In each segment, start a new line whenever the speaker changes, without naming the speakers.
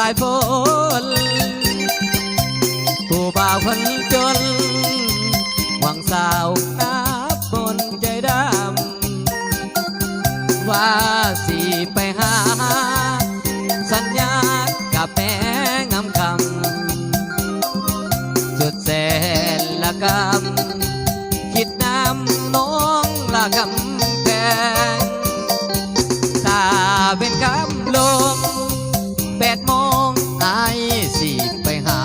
ายฝนผู้บ่าวคนจนหวังสาวนับบนใจดำว่าสิไปหาสัญญากับแม่งามคำสุดแสนละกำคิดน้ำน้องละกำแพงถ้าเป็นคำลง8 โมงอายสิไปหา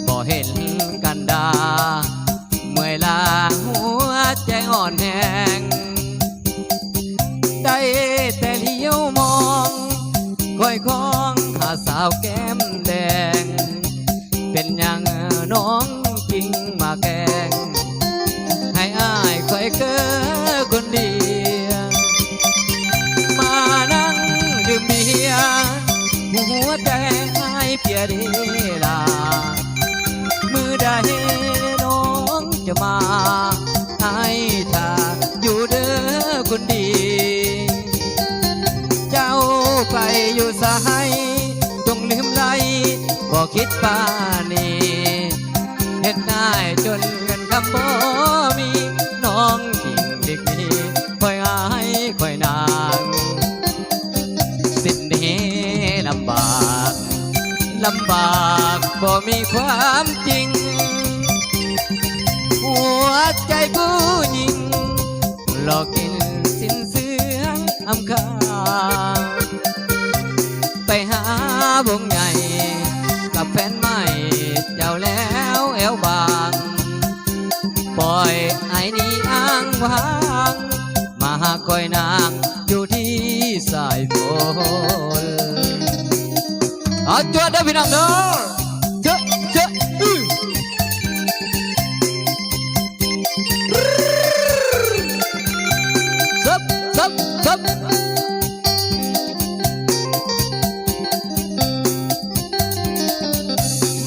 บ่เห็นกันดาเมื่อยลาหัวใจอ่อนแห้งได้แต่เลี้ยวมองคอยคองหาสาวแก้มแดงเป็นอย่างน้องจริงมาแกงให้อายคอยเก้อคนเดียวมานั่งดื่มเบียร์หัวใจอายเปียดีลามือใดน้องจะมาอายถ้าอยู่เด้อคนดีเจ้าไปอยู่สายต้องลืมไหลบ่คิดป่านี้เห็นได้จนเงินคำบ่มีน้องทิ้งเด็กนี้คอยอายคอยนางสิ้นนี้ลำบากบ่มีความจริงหัวใจผู้หญิงหลอกกินสิ้นเสืองอำคาไปหาวงใหญ่กับแฟนใหม่เจ้าแล้วแอวบางปล่อยไอ้นี่อ้างว้างมาหาคอยนางอยู่ที่สายฝนเอาจวดเด้อพี่น้องเด้อเจ๊ซับ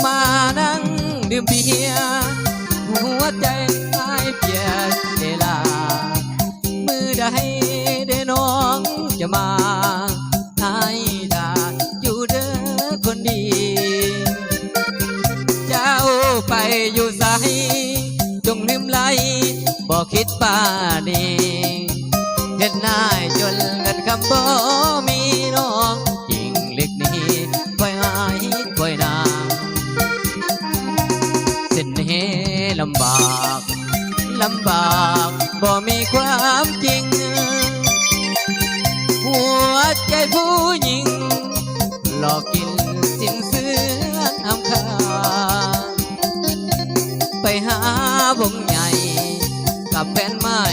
มานั่งดื่มเบียร์หัวใจหายเปียกเดลามือใดได้น้องจะมาให้ตาอยู่เด้อคนดีเจ้าไปอยู่ไสจงลืมไหลบ่คิดป่านี้เห็นหน้าจนเงินคำบ่มีน้องจริงเล็กนี้คอยหายคอยนางเส้นเฮลำบากบ่มีความจริงหัวใจผู้หญิงหลอกกินสิ้นเสือนอำคาไปหาวงใหญ่กับแฟนใหม่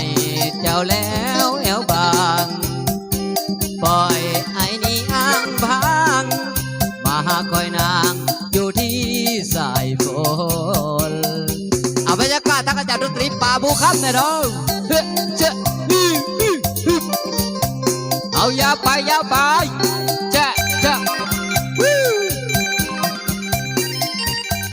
เจ้าแล้วแอวบางปล่อยไอ้นี่อ้างบางมาหาคอยนางอยู่ที่สายฝนเอาบรรยากาศทั้งอาจารย์ดนตรีป่าบูคัมเนี่ยเราเอาอย่าไป